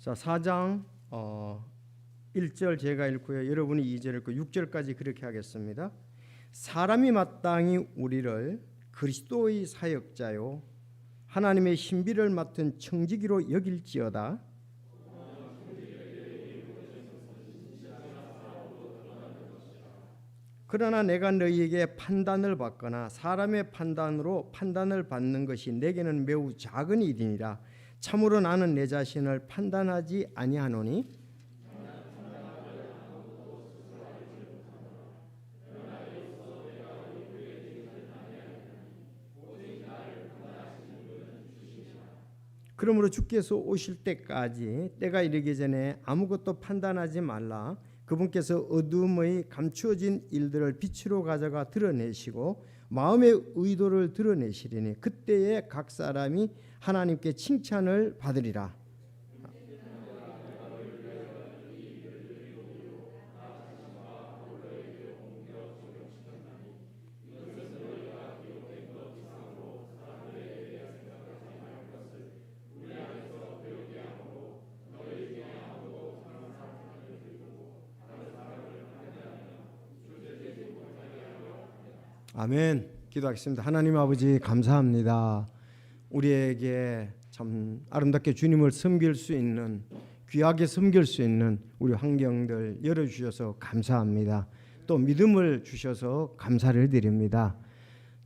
자, 4장 1절 제가 읽고요. 여러분이 2절 읽고 6절까지 그렇게 하겠습니다. 사람이 마땅히 우리를 그리스도의 사역자요 하나님의 신비를 맡은 청지기로 여길지어다. 그러나 내가 너희에게 판단을 받거나 사람의 판단으로 판단을 받는 것이 내게는 매우 작은 일이니라. 참으로 나는 내 자신을 판단하지 아니하노니 그러므로 주께서 오실 때까지 때가 이르기 전에 아무것도 판단하지 말라. 그분께서 어둠의 감추어진 일들을 빛으로 가져가 드러내시고 마음의 의도를 드러내시리니 그때에 각 사람이 하나님께 칭찬을 받으리라. 아멘. 기도하겠습니다. 하나님 아버지 감사합니다. 우리에게 참 아름답게 주님을 섬길 수 있는 귀하게 섬길 수 있는 우리 환경들 열어주셔서 감사합니다. 또 믿음을 주셔서 감사를 드립니다.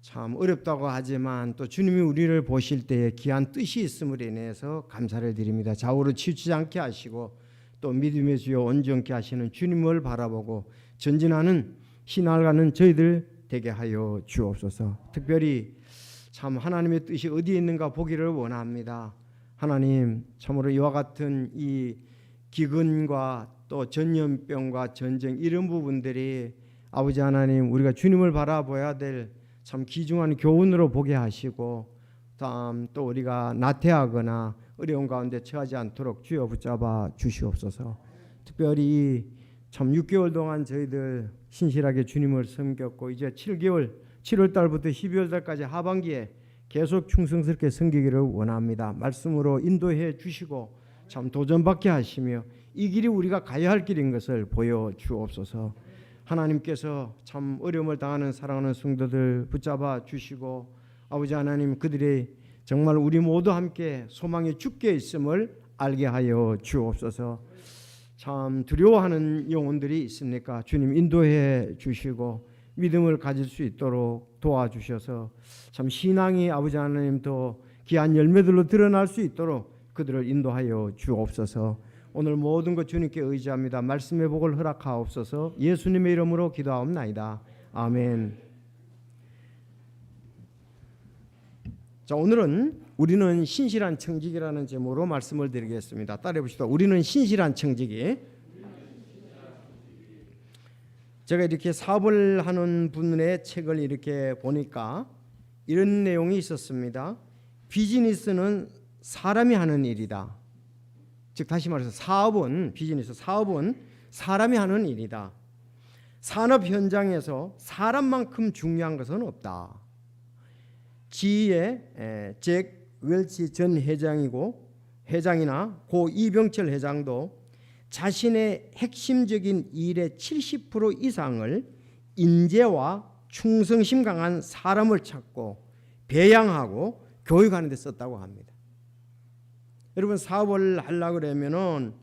참 어렵다고 하지만 또 주님이 우리를 보실 때에 귀한 뜻이 있음을 인해서 감사를 드립니다. 좌우로 치우치지 않게 하시고 또 믿음의 주여 온전케 하시는 주님을 바라보고 전진하는 신앙을 가는 저희들 되게 하여 주옵소서. 특별히 참 하나님의 뜻이 어디에 있는가 보기를 원합니다. 하나님 참으로 이와 같은 이 기근과 또 전염병과 전쟁 이런 부분들이 아버지 하나님 우리가 주님을 바라봐야 될 참 귀중한 교훈으로 보게 하시고 다음 또 우리가 나태하거나 어려운 가운데 처하지 않도록 주여 붙잡아 주시옵소서. 특별히 참 6개월 동안 저희들 신실하게 주님을 섬겼고 이제 7월 달부터 12월 달까지 하반기에 계속 충성스럽게 섬기기를 원합니다. 말씀으로 인도해 주시고 참 도전받게 하시며 이 길이 우리가 가야 할 길인 것을 보여주옵소서. 하나님께서 참 어려움을 당하는 사랑하는 성도들 붙잡아 주시고 아버지 하나님 그들이 정말 우리 모두 함께 소망이 주께 있음을 알게 하여 주옵소서. 참 두려워하는 영혼들이 있습니까? 주님 인도해 주시고 믿음을 가질 수 있도록 도와주셔서 참 신앙이 아버지 하나님 더 귀한 열매들로 드러날 수 있도록 그들을 인도하여 주옵소서. 오늘 모든 것 주님께 의지합니다. 말씀의 복을 허락하옵소서. 예수님의 이름으로 기도하옵나이다. 아멘. 자, 오늘은 우리는 신실한 청지기라는 제목으로 말씀을 드리겠습니다. 따라해 봅시다. 우리는 신실한 청지기. 제가 이렇게 사업을 하는 분의 책을 이렇게 보니까 이런 내용이 있었습니다. 비즈니스는 사람이 하는 일이다. 즉 다시 말해서 사업은 사람이 하는 일이다. 산업 현장에서 사람만큼 중요한 것은 없다. 지의 잭 웰치 전 회장이나 고 이병철 회장도 자신의 핵심적인 일의 70% 이상을 인재와 충성심 강한 사람을 찾고 배양하고 교육하는 데 썼다고 합니다. 여러분 사업을 하려고 그러면은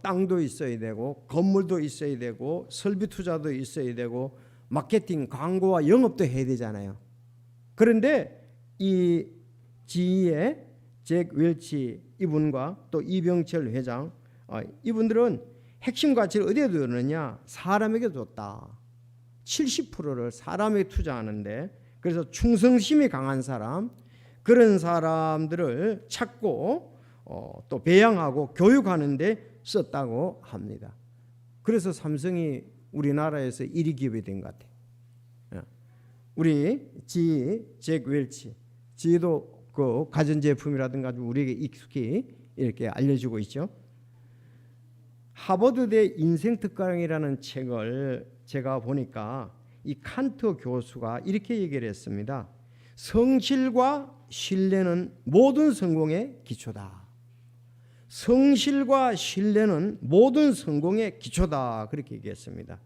땅도 있어야 되고 건물도 있어야 되고 설비 투자도 있어야 되고 마케팅, 광고와 영업도 해야 되잖아요. 그런데 이 지의 잭 웰치 이분과 또 이병철 회장 이분들은 핵심 가치를 어디에 두느냐? 사람에게 뒀다. 70%를 사람에게 투자하는데 그래서 충성심이 강한 사람 그런 사람들을 찾고 또 배양하고 교육하는 데 썼다고 합니다. 그래서 삼성이 우리나라에서 1위 기업이 된 것 같아요. 우리 잭 웰치 지도 그 가전제품이라든가 우리에게 익숙히 이렇게 알려주고 있죠. 하버드대 인생특강이라는 책을 제가 보니까 이 칸트 교수가 이렇게 얘기를 했습니다. 성실과 신뢰는 모든 성공의 기초다. 성실과 신뢰는 모든 성공의 기초다 그렇게 얘기했습니다.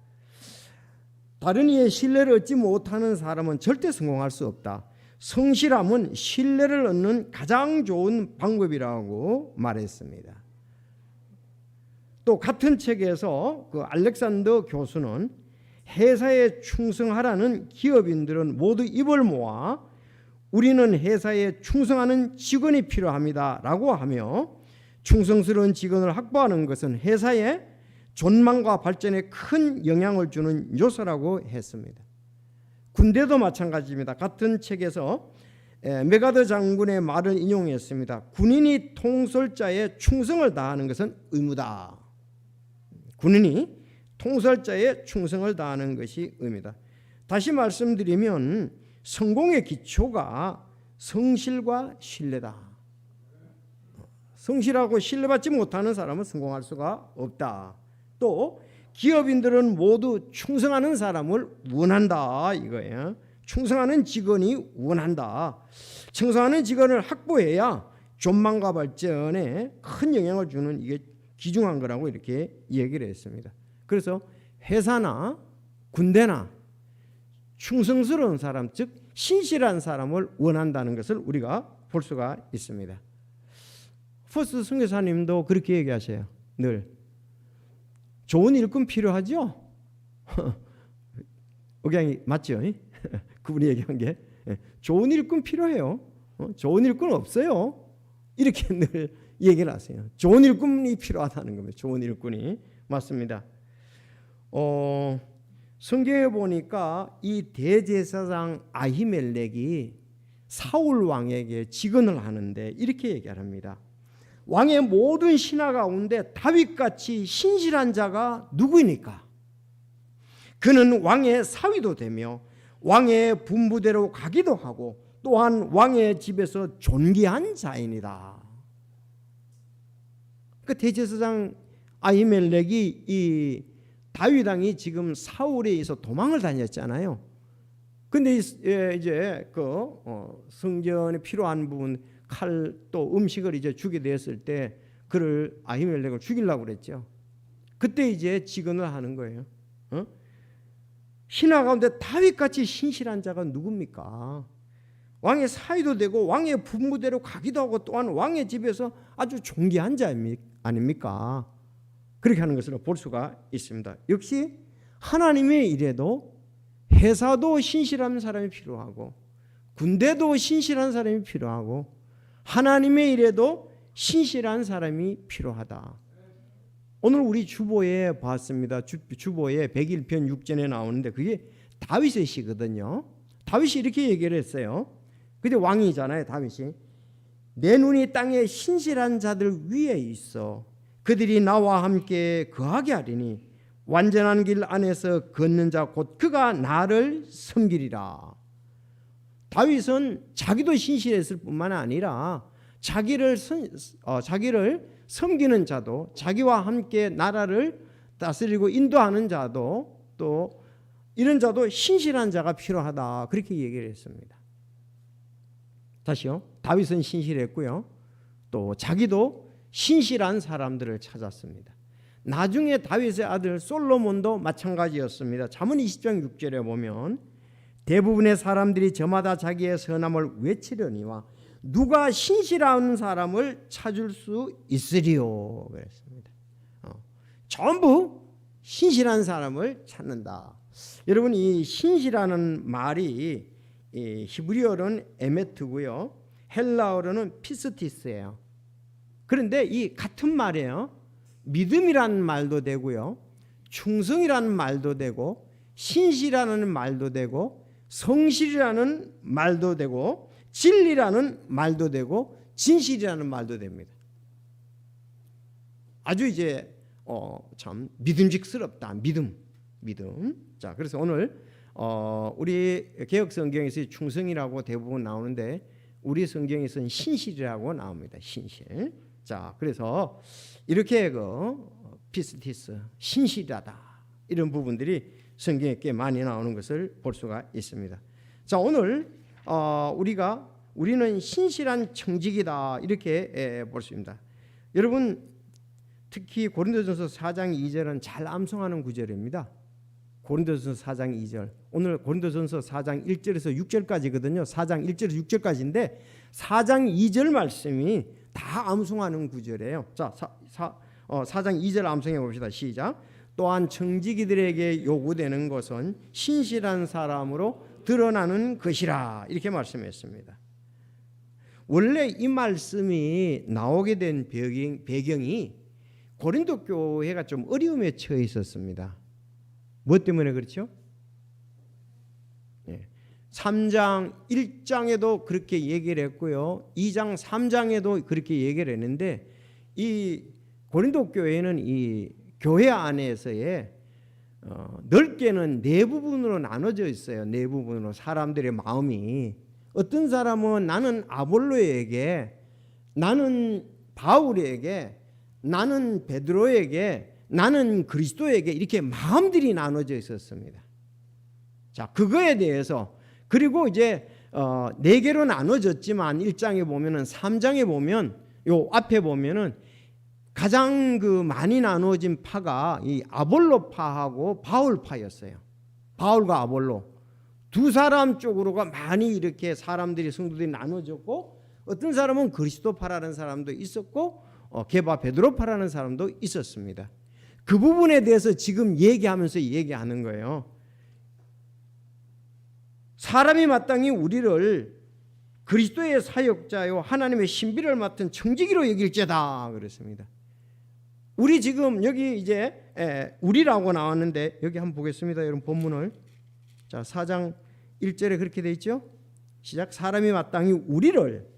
다른 이의 신뢰를 얻지 못하는 사람은 절대 성공할 수 없다. 성실함은 신뢰를 얻는 가장 좋은 방법이라고 말했습니다. 또 같은 책에서 그 알렉산더 교수는 회사에 충성하라는 기업인들은 모두 입을 모아 우리는 회사에 충성하는 직원이 필요합니다 라고 하며 충성스러운 직원을 확보하는 것은 회사의 존망과 발전에 큰 영향을 주는 요소라고 했습니다. 군대도 마찬가지입니다. 같은 책에서 메가더 장군의 말을 인용했습니다. 군인이 통솔자의 충성을 다하는 것은 의무다. 군인이 통솔자의 충성을 다하는 것이 의무다. 다시 말씀드리면 성공의 기초가 성실과 신뢰다. 성실하고 신뢰받지 못하는 사람은 성공할 수가 없다. 또 기업인들은 모두 충성하는 사람을 원한다 이거예요. 충성하는 직원이 원한다. 충성하는 직원을 확보해야 존망과 발전에 큰 영향을 주는 이게 귀중한 거라고 이렇게 얘기를 했습니다. 그래서 회사나 군대나 충성스러운 사람, 즉 신실한 사람을 원한다는 것을 우리가 볼 수가 있습니다. 포스트 선교사님도 그렇게 얘기하세요. 늘 좋은 일꾼 필요하죠? 억양이 맞죠? 그분이 얘기한 게 좋은 일꾼 필요해요. 좋은 일꾼 없어요. 이렇게 늘 얘기를 하세요. 좋은 일꾼이 필요하다는 겁니다. 좋은 일꾼이 맞습니다. 성경에 보니까 이 대제사장 아히멜렉이 사울 왕에게 직언을 하는데 이렇게 얘기를 합니다. 왕의 모든 신하 가운데 다윗같이 신실한 자가 누구입니까? 그는 왕의 사위도 되며 왕의 분부대로 가기도 하고 또한 왕의 집에서 존귀한 자입니다. 그 대제사장 아히멜렉이 이 다윗 왕이 지금 사울에 의해서 도망을 다녔잖아요. 근데 이제 그 성전에 필요한 부분 칼 또 음식을 이제 주게 되었을 때 그를 아히멜렉을 죽이려고 그랬죠. 그때 이제 직언을 하는 거예요. 신하 가운데 다윗같이 신실한 자가 누굽니까? 왕의 사위도 되고 왕의 분부대로 가기도 하고 또한 왕의 집에서 아주 존귀한 자 아닙니까? 그렇게 하는 것으로 볼 수가 있습니다. 역시 하나님의 일에도 회사도 신실한 사람이 필요하고 군대도 신실한 사람이 필요하고 하나님의 일에도 신실한 사람이 필요하다. 오늘 우리 주보에 봤습니다. 주보에 101편 6절에 나오는데 그게 다윗의 시거든요. 다윗이 이렇게 얘기를 했어요. 근데 왕이잖아요. 다윗이 내 눈이 땅에 신실한 자들 위에 있어 그들이 나와 함께 거하게 하리니 완전한 길 안에서 걷는 자 곧 그가 나를 섬기리라. 다윗은 자기도 신실했을 뿐만 아니라 자기를 섬기는 자도 자기와 함께 나라를 다스리고 인도하는 자도 또 이런 자도 신실한 자가 필요하다 그렇게 얘기를 했습니다. 다시요. 다윗은 신실했고요. 또 자기도 신실한 사람들을 찾았습니다. 나중에 다윗의 아들 솔로몬도 마찬가지였습니다. 잠언 20장 6절에 보면 대부분의 사람들이 저마다 자기의 선함을 외치려니와 누가 신실한 사람을 찾을 수 있으리요 그랬습니다. 전부 신실한 사람을 찾는다. 여러분 이 신실하는 말이 히브리어로는 에메트고요. 헬라어로는 피스티스예요. 그런데 이 같은 말이에요. 믿음이라는 말도 되고요. 충성이라는 말도 되고 신실이라는 말도 되고 성실이라는 말도 되고 진리라는 말도 되고 진실이라는 말도 됩니다. 아주 이제 참 믿음직스럽다. 믿음. 자, 그래서 오늘 우리 개혁 성경에서 충성이라고 대부분 나오는데 우리 성경에서는 신실이라고 나옵니다. 신실. 자, 그래서 이렇게 피스티스 신실하다 이런 부분들이 성경에 꽤 많이 나오는 것을 볼 수가 있습니다. 자, 오늘 우리는 신실한 청직이다 이렇게 볼 수 있습니다. 여러분 특히 고린도전서 4장 2절은 잘 암송하는 구절입니다. 고린도전서 4장 2절. 오늘 고린도전서 4장 1절에서 6절까지거든요. 4장 1절에서 6절까지인데 4장 2절 말씀이 다 암송하는 구절이에요. 자, 4장 2절 암송해 봅시다. 시작. 또한 청지기들에게 요구되는 것은 신실한 사람으로 드러나는 것이라 이렇게 말씀했습니다. 원래 이 말씀이 나오게 된 배경이 고린도 교회가 좀 어려움에 처해 있었습니다. 무엇 때문에 그렇죠? 3장 1장에도 그렇게 얘기를 했고요. 2장 3장에도 그렇게 얘기를 했는데 이 고린도 교회는 이 교회 안에서의 넓게는 네 부분으로 나눠져 있어요. 네 부분으로 사람들의 마음이 어떤 사람은 나는 아볼로에게, 나는 바울에게, 나는 베드로에게, 나는 그리스도에게 이렇게 마음들이 나눠져 있었습니다. 자, 그거에 대해서 그리고 이제 네 개로 나눠졌지만 1장에 보면은 3장에 보면 요 앞에 보면은 가장 그 많이 나누어진 파가 이 아볼로파하고 바울파였어요. 바울과 아볼로 두 사람 쪽으로가 많이 이렇게 사람들이 성도들이 나눠졌고 어떤 사람은 그리스도파라는 사람도 있었고 게바 베드로파라는 사람도 있었습니다. 그 부분에 대해서 지금 얘기하면서 얘기하는 거예요. 사람이 마땅히 우리를 그리스도의 사역자요 하나님의 신비를 맡은 청지기로 여길지어다 그랬습니다. 우리 지금 여기 이제 우리라고 나왔는데 여기 한번 보겠습니다. 여러분 본문을. 자, 4장 1절에 그렇게 돼 있죠. 시작. 사람이 마땅히 우리를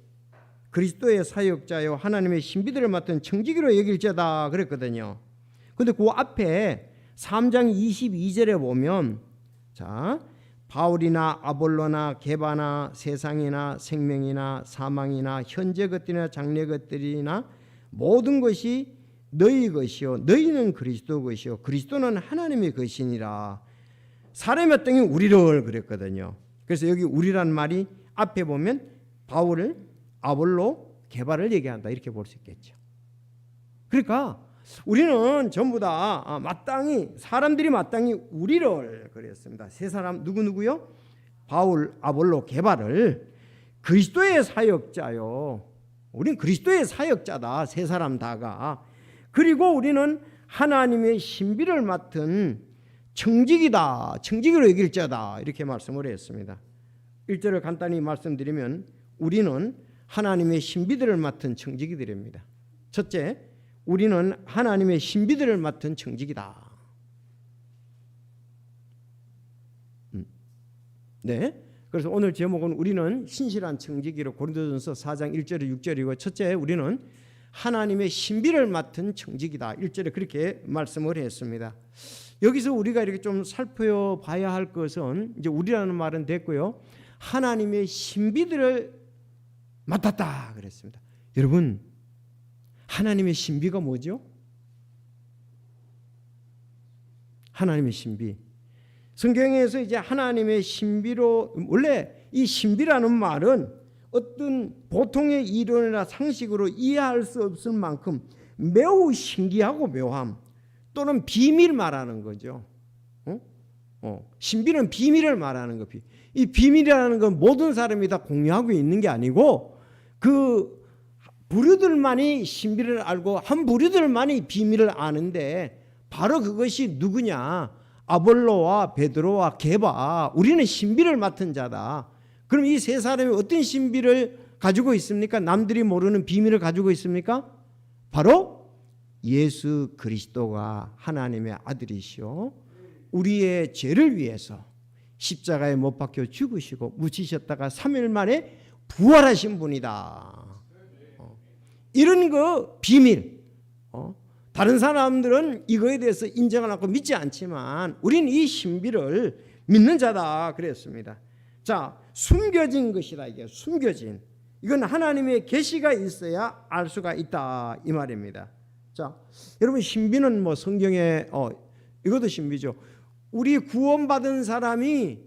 그리스도의 사역자요 하나님의 신비들을 맡은 청지기로 여길지어다 그랬거든요. 근데 그 앞에 3장 22절에 보면 자, 바울이나 아볼로나 게바나 세상이나 생명이나 사망이나 현재 것들이나 장래 것들이나 모든 것이 너희 것이요 너희는 그리스도 것이요 그리스도는 하나님의 것이니라. 사람이 마땅히 우리를 그랬거든요. 그래서 여기 우리란 말이 앞에 보면 바울을 아볼로 게바를 얘기한다 이렇게 볼 수 있겠죠. 그러니까 우리는 전부 다 마땅히 사람들이 마땅히 우리를 그랬습니다. 세 사람 누구요? 바울, 아볼로, 게바를 그리스도의 사역자요. 우리는 그리스도의 사역자다. 세 사람 다가. 그리고 우리는 하나님의 신비를 맡은 청지기다. 청지기로 여길자다. 이렇게 말씀을 했습니다. 1절을 간단히 말씀드리면 우리는 하나님의 신비들을 맡은 청지기들입니다. 첫째, 우리는 하나님의 신비들을 맡은 청지기다. 네. 그래서 오늘 제목은 우리는 신실한 청지기로 고린도전서 4장 1절에 6절이고 첫째 우리는 하나님의 신비를 맡은 청지기다. 1절에 그렇게 말씀을 했습니다. 여기서 우리가 이렇게 좀 살펴봐야 할 것은 이제 우리라는 말은 됐고요. 하나님의 신비들을 맡았다 그랬습니다. 여러분 하나님의 신비가 뭐죠? 하나님의 신비. 성경에서 이제 하나님의 신비로 원래 이 신비라는 말은 어떤 보통의 이론이나 상식으로 이해할 수 없을 만큼 매우 신기하고 묘함 또는 비밀 말하는 거죠. 신비는 비밀을 말하는 거. 이 비밀이라는 건 모든 사람이 다 공유하고 있는 게 아니고 그 부류들만이 신비를 알고 한 부류들만이 비밀을 아는데 바로 그것이 누구냐? 아볼로와 베드로와 게바. 우리는 신비를 맡은 자다. 그럼 이 세 사람이 어떤 신비를 가지고 있습니까? 남들이 모르는 비밀을 가지고 있습니까? 바로 예수 그리스도가 하나님의 아들이시오 우리의 죄를 위해서 십자가에 못 박혀 죽으시고 묻히셨다가 3일 만에 부활하신 분이다. 이런 거 비밀. 다른 사람들은 이거에 대해서 인정을 하고 믿지 않지만 우리는 이 신비를 믿는 자다 그랬습니다. 자, 숨겨진 것이다. 이게 숨겨진. 이건 하나님의 계시가 있어야 알 수가 있다 이 말입니다. 자, 여러분 신비는 뭐 성경에 이것도 신비죠. 우리 구원받은 사람이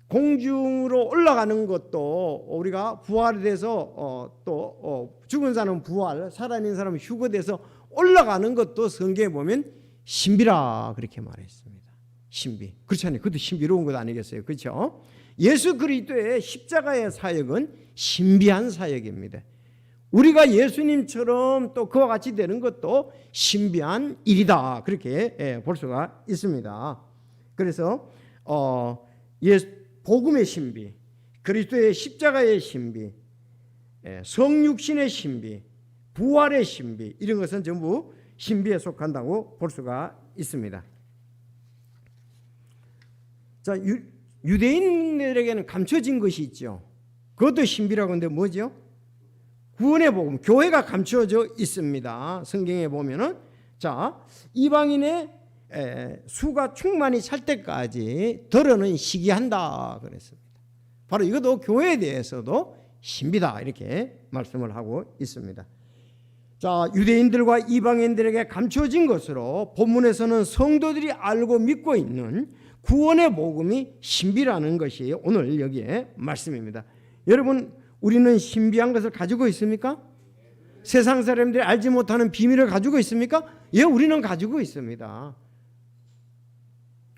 공중으로 올라가는 것도 우리가 부활에 대해서 또 죽은 사람은 부활, 살아있는 사람은 휴거돼서 올라가는 것도 성경에 보면 신비라 그렇게 말했습니다. 신비. 그렇잖아요. 그것도 신비로운 것 아니겠어요? 그렇죠? 예수 그리스도의 십자가의 사역은 신비한 사역입니다. 우리가 예수님처럼 또 그와 같이 되는 것도 신비한 일이다. 그렇게 볼 수가 있습니다. 그래서 복음의 신비, 그리스도의 십자가의 신비, 성육신의 신비, 부활의 신비, 이런 것은 전부 신비에 속한다고 볼 수가 있습니다. 자, 유대인들에게는 감춰진 것이 있죠. 그것도 신비라고 하는데 뭐죠? 구원의 복음, 교회가 감춰져 있습니다. 성경에 보면은 자, 이방인의 수가 충만히 찰 때까지 더러는 시기한다 그랬습니다. 바로 이것도 교회에 대해서도 신비다 이렇게 말씀을 하고 있습니다. 자, 유대인들과 이방인들에게 감춰진 것으로 본문에서는 성도들이 알고 믿고 있는 구원의 복음이 신비라는 것이 오늘 여기에 말씀입니다. 여러분, 우리는 신비한 것을 가지고 있습니까? 세상 사람들이 알지 못하는 비밀을 가지고 있습니까? 예, 우리는 가지고 있습니다.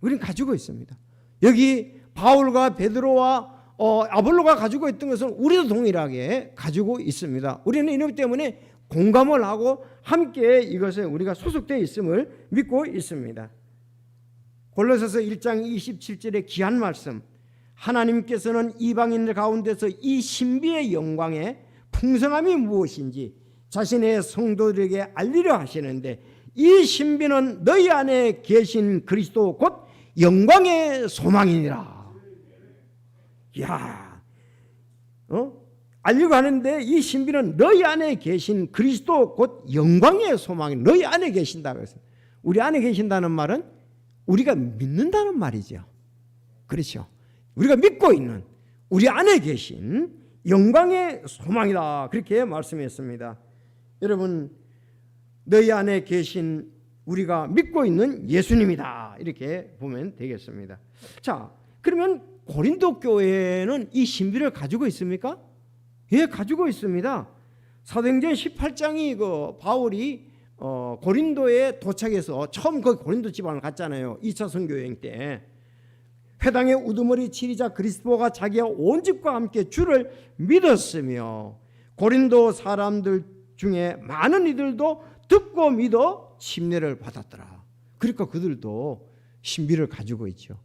우리는 가지고 있습니다. 여기 바울과 베드로와 아볼로가 가지고 있던 것은 우리도 동일하게 가지고 있습니다. 우리는 이것 때문에 공감을 하고 함께 이것에 우리가 소속되어 있음을 믿고 있습니다. 골로새서 1장 27절의 귀한 말씀, 하나님께서는 이방인들 가운데서 이 신비의 영광의 풍성함이 무엇인지 자신의 성도들에게 알리려 하시는데 이 신비는 너희 안에 계신 그리스도 곧 영광의 소망이니라. 이야, 알려고 하는데 이 신비는 너희 안에 계신 그리스도 곧 영광의 소망이 너희 안에 계신다 그랬어요. 우리 안에 계신다는 말은 우리가 믿는다는 말이죠. 그렇죠. 우리가 믿고 있는 우리 안에 계신 영광의 소망이다 그렇게 말씀했습니다. 여러분, 너희 안에 계신 우리가 믿고 있는 예수님이다 이렇게 보면 되겠습니다. 자, 그러면 고린도 교회는 이 신비를 가지고 있습니까? 예, 가지고 있습니다. 사도행전 18장이 그 바울이 고린도에 도착해서 처음 그 고린도 지방을 갔잖아요. 2차 선교여행 때. 회당의 우두머리 치리자 그리스도가 자기와 온 집과 함께 주를 믿었으며 고린도 사람들 중에 많은 이들도 듣고 믿어 침례를 받았더라. 그러니까 그들도 신비를 가지고 있죠.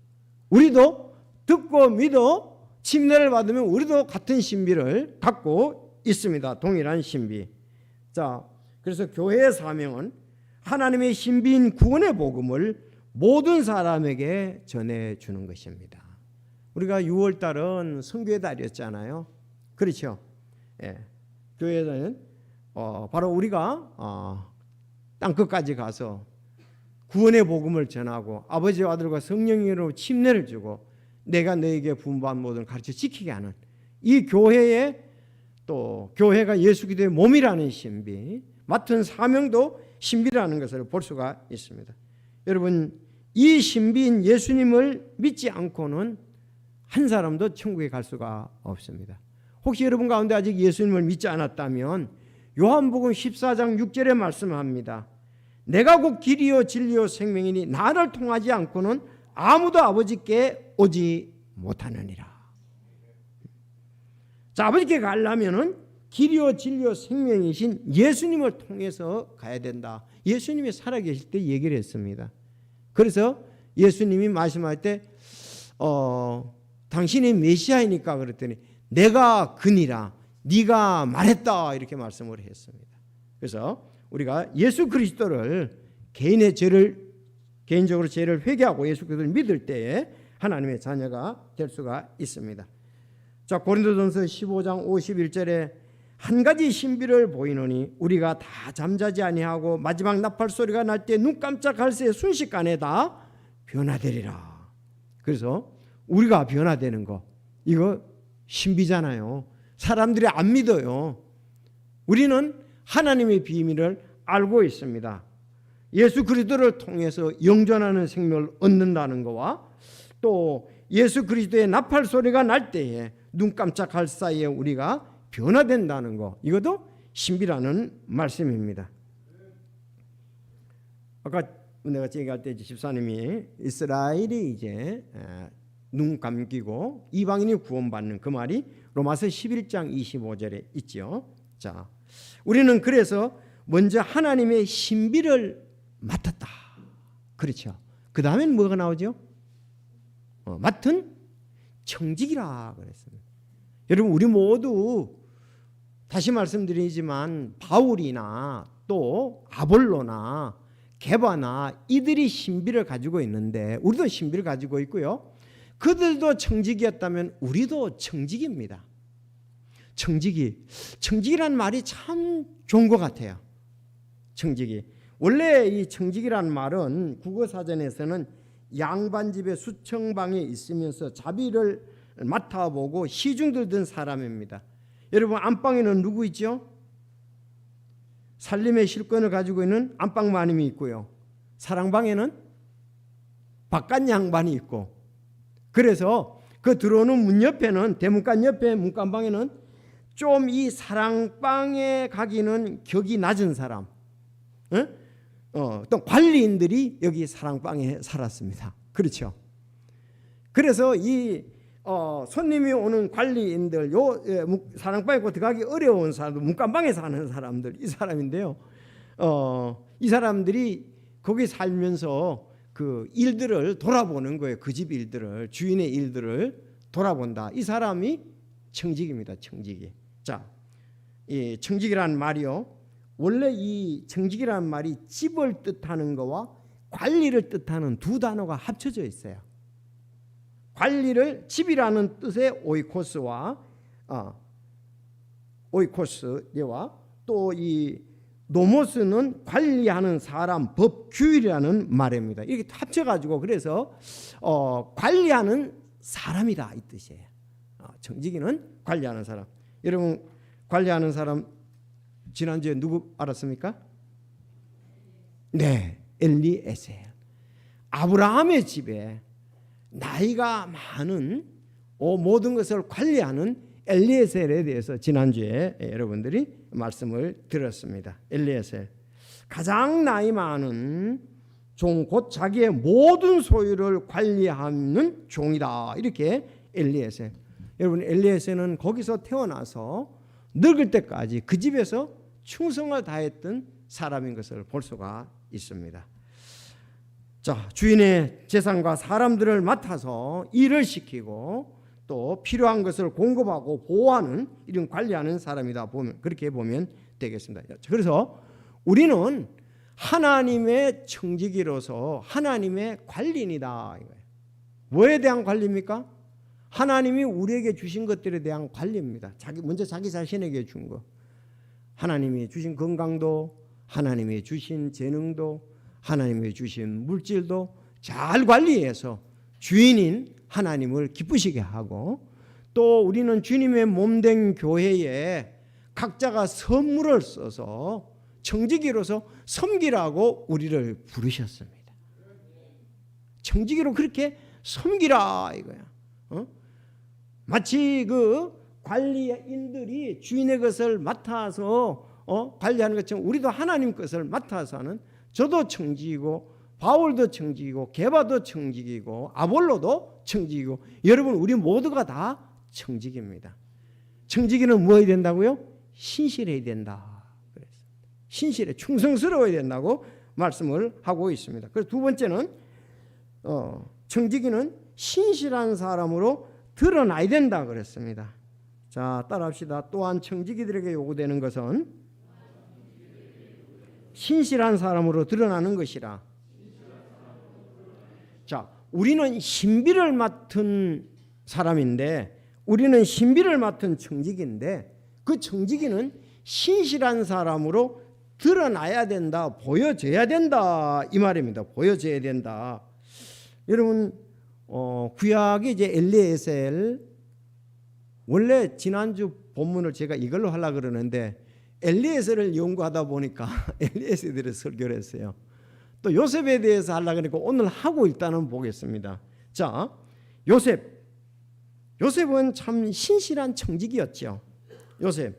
우리도 듣고 믿어 침례를 받으면 우리도 같은 신비를 갖고 있습니다. 동일한 신비. 자, 그래서 교회의 사명은 하나님의 신비인 구원의 복음을 모든 사람에게 전해주는 것입니다. 우리가 6월달은 선교의 달이었잖아요. 그렇죠? 예. 교회는 바로 우리가 땅끝까지 가서 구원의 복음을 전하고 아버지와 아들과 성령으로 침례를 주고 내가 너에게 분부한 모든 가르쳐 지키게 하는 이 교회의 또 교회가 예수 그리스도의 몸이라는 신비, 맡은 사명도 신비라는 것을 볼 수가 있습니다. 여러분, 이 신비인 예수님을 믿지 않고는 한 사람도 천국에 갈 수가 없습니다. 혹시 여러분 가운데 아직 예수님을 믿지 않았다면 요한복음 14장 6절에 말씀합니다. 내가 곧 길이요 진리요 생명이니 나를 통하지 않고는 아무도 아버지께 오지 못하느니라. 자, 아버지께 가려면은 길이요 진리요 생명이신 예수님을 통해서 가야 된다. 예수님이 살아계실 때 얘기를 했습니다. 그래서 예수님이 말씀할 때 당신이 메시아이니까 그랬더니 내가 그니라 네가 말했다 이렇게 말씀을 했습니다. 그래서 우리가 예수 그리스도를 개인적으로 죄를 회개하고 예수 그리스도를 믿을 때에 하나님의 자녀가 될 수가 있습니다. 자, 고린도전서 15장 51절에 한 가지 신비를 보이노니 우리가 다 잠자지 아니하고 마지막 나팔 소리가 날 때 눈 깜짝할 새 순식간에 다 변화되리라. 그래서 우리가 변화되는 거 이거 신비잖아요. 사람들이 안 믿어요. 우리는 하나님의 비밀을 알고 있습니다. 예수 그리스도를 통해서 영존하는 생명을 얻는다는 것과 또 예수 그리스도의 나팔 소리가 날 때에 눈 깜짝할 사이에 우리가 변화된다는 거, 이것도 신비라는 말씀입니다. 아까 내가 얘기할 때 집사님이 이스라엘이 이제 눈 감기고 이방인이 구원받는 그 말이 로마서 11장 25절에 있죠. 자, 우리는 그래서 먼저 하나님의 신비를 맡았다. 그렇죠. 그 다음엔 뭐가 나오죠? 맡은 청직이라 그랬습니다. 여러분, 우리 모두 다시 말씀드리지만 바울이나 또 아볼로나 게바나 이들이 신비를 가지고 있는데 우리도 신비를 가지고 있고요. 그들도 청직이었다면 우리도 청직입니다. 청직이란 말이 참 좋은 것 같아요. 청직이. 원래 이 청직이란 말은 국어사전에서는 양반집의 수청방에 있으면서 자비를 맡아보고 시중 들던 사람입니다. 여러분, 안방에는 누구 있죠? 살림의 실권을 가지고 있는 안방 마님이 있고요. 사랑방에는 바깥 양반이 있고, 그래서 그 들어오는 문 옆에는, 대문간 옆에 문간방에는 좀 이 사랑방에 가기는 격이 낮은 사람, 또 관리인들이 여기 사랑방에 살았습니다. 그렇죠. 그래서 이 손님이 오는 관리인들, 사랑방에 들어가기 어려운 사람들, 문간방에 사는 사람들, 이 사람인데요. 이 사람들이 거기 살면서 그 일들을 돌아보는 거예요. 그 집 일들을, 주인의 일들을 돌아본다. 이 사람이 청직입니다. 청직이. 자, 이 청직이라는 말이요. 원래 이 청직이라는 말이 집을 뜻하는 거와 관리를 뜻하는 두 단어가 합쳐져 있어요. 관리를, 집이라는 뜻의 오이코스와 오이코스와 또 이 노모스는 관리하는 사람, 법, 규율이라는 말입니다. 이렇게 합쳐가지고 그래서 관리하는 사람이다 이 뜻이에요. 청지기는 관리하는 사람. 여러분, 관리하는 사람 지난주에 누구 알았습니까? 네, 엘리에셀. 아브라함의 집에 나이가 많은 모든 것을 관리하는 엘리에셀에 대해서 지난주에 여러분들이 말씀을 들었습니다. 엘리에셀, 가장 나이 많은 종, 곧 자기의 모든 소유를 관리하는 종이다. 이렇게 엘리에셀. 여러분, 엘리에셀은 거기서 태어나서 늙을 때까지 그 집에서 충성을 다했던 사람인 것을 볼 수가 있습니다. 자, 주인의 재산과 사람들을 맡아서 일을 시키고 또 필요한 것을 공급하고 보호하는, 이런 관리하는 사람이다. 그렇게 보면 되겠습니다. 그래서 우리는 하나님의 청지기로서 하나님의 관리인이다. 뭐에 대한 관리입니까? 하나님이 우리에게 주신 것들에 대한 관리입니다. 먼저 자기 자신에게 준 거. 하나님이 주신 건강도, 하나님이 주신 재능도, 하나님이 주신 물질도 잘 관리해서 주인인 하나님을 기쁘시게 하고, 또 우리는 주님의 몸된 교회에 각자가 선물을 써서 청지기로서 섬기라고 우리를 부르셨습니다. 청지기로 그렇게 섬기라 이거야. 마치 그 관리인들이 주인의 것을 맡아서 관리하는 것처럼 우리도 하나님 것을 맡아서 하는, 저도 청지기고 바울도 청지기고 게바도 청지기고 아볼로도 청지기고, 여러분 우리 모두가 다 청지기입니다. 청지기는 뭐 해야 된다고요? 신실해야 된다. 신실해, 충성스러워야 된다고 말씀을 하고 있습니다. 그래서 두 번째는 청지기는 신실한 사람으로 드러나야 된다 그랬습니다. 자, 따라합시다. 또한 청지기들에게 요구되는 것은 신실한 사람으로 드러나는 것이라. 자, 우리는 신비를 맡은 사람인데, 우리는 신비를 맡은 청지기인데, 그 청지기는 신실한 사람으로 드러나야 된다, 보여져야 된다 이 말입니다. 보여져야 된다. 여러분, 구약의 이제 엘리에셀, 원래 지난주 본문을 제가 이걸로 하려고 그러는데 엘리에셀을 연구하다 보니까 엘리에셀을 설교를 했어요. 또 요셉에 대해서 하려고 하니까 오늘 하고 일단은 보겠습니다. 자, 요셉은 참 신실한 청직이었죠. 요셉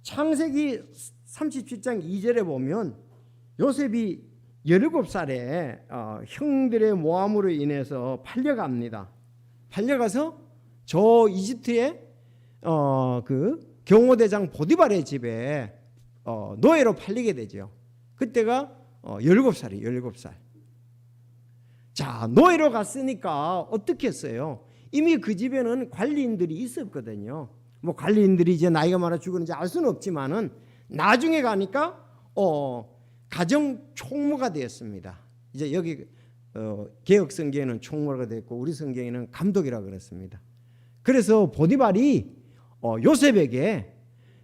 창세기 37장 2절에 보면 요셉이 17살에 형들의 모함으로 인해서 팔려갑니다. 팔려가서 저 이집트의 그 경호대장 보디발의 집에 노예로 팔리게 되죠. 그때가 17살이에요. 17살. 자, 노예로 갔으니까 어떻게 했어요? 이미 그 집에는 관리인들이 있었거든요. 뭐 관리인들이 이제 나이가 많아 죽었는지 알 수는 없지만은 나중에 가니까 가정 총무가 되었습니다. 이제 여기 개혁 성경에는 총무가 됐고 우리 성경에는 감독이라고 그랬습니다. 그래서 보디발이 요셉에게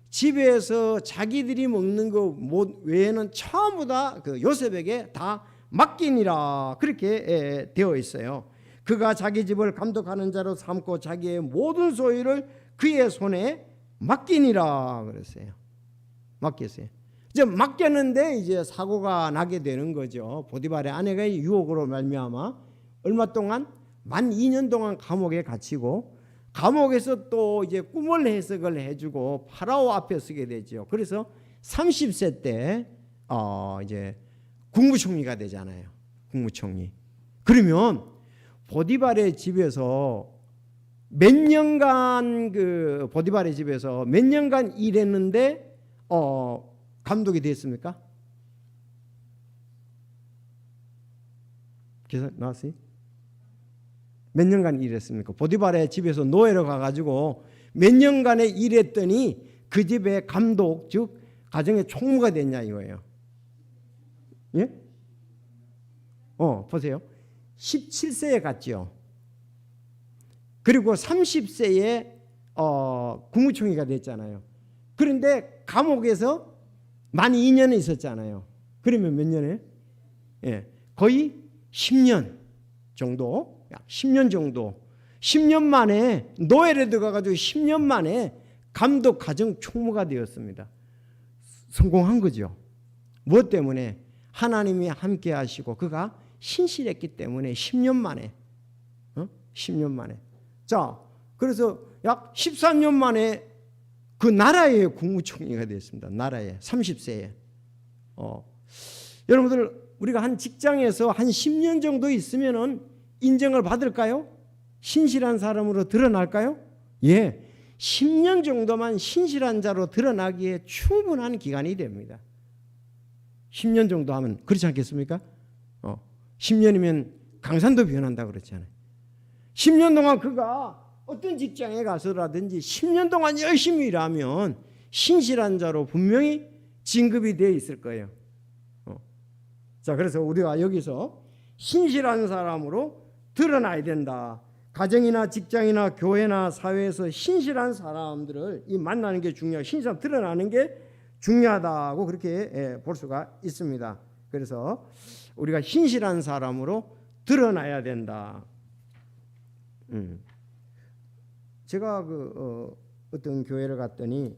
집에서 자기들이 먹는 거 외에는 전부 다 그 요셉에게 다 맡기니라 그렇게 되어 있어요. 그가 자기 집을 감독하는 자로 삼고 자기의 모든 소유를 그의 손에 맡기니라 그랬어요. 맡겼어요. 이제 맡겼는데 이제 사고가 나게 되는 거죠. 보디발의 아내가 유혹으로 말미암아 얼마 동안 만 2년 동안 감옥에 갇히고 감옥에서 또 이제 꿈을 해석을 해주고 파라오 앞에 서게 되죠. 그래서 30세 때 이제 국무총리가 되잖아요. 국무총리. 그러면 보디발의 집에서 몇 년간 보디발의 집에서 몇 년간 일했는데 감독이 됐습니까? 계산 나왔어요? 몇 년간 일했습니까? 보디발의 집에서 노예로 가가지고 몇 년간의 일했더니 그 집의 감독 즉 가정의 총무가 됐냐 이거예요. 예? 보세요. 17세에 갔죠. 그리고 30세에 국무총리가 됐잖아요. 그런데 감옥에서 만 2년을 있었잖아요. 그러면 몇 년에? 예, 거의 10년 정도, 약 10년 정도, 10년 만에 노예를 들어가가지고 10년 만에 감독 가정 총무가 되었습니다. 성공한 거죠. 무엇 때문에? 하나님이 함께 하시고 그가 신실했기 때문에 10년 만에 10년 만에 자 그래서 약 13년 만에 그 나라의 국무총리가 됐습니다. 나라에 30세에 여러분들 우리가 한 직장에서 한 10년 정도 있으면은 인정을 받을까요? 신실한 사람으로 드러날까요? 예, 10년 정도만 신실한 자로 드러나기에 충분한 기간이 됩니다. 10년 정도 하면 그렇지 않겠습니까? 10년이면 강산도 변한다고 그랬잖아요. 10년 동안 그가 어떤 직장에 가서라든지 10년 동안 열심히 일하면 신실한 자로 분명히 진급이 되어 있을 거예요. 자, 그래서 우리가 여기서 신실한 사람으로 드러나야 된다. 가정이나 직장이나 교회나 사회에서 신실한 사람들을 만나는 게 중요하고 신실한 드러나는 게 중요하다고 그렇게 볼 수가 있습니다. 그래서 우리가 신실한 사람으로 드러나야 된다. 제가 어떤 교회를 갔더니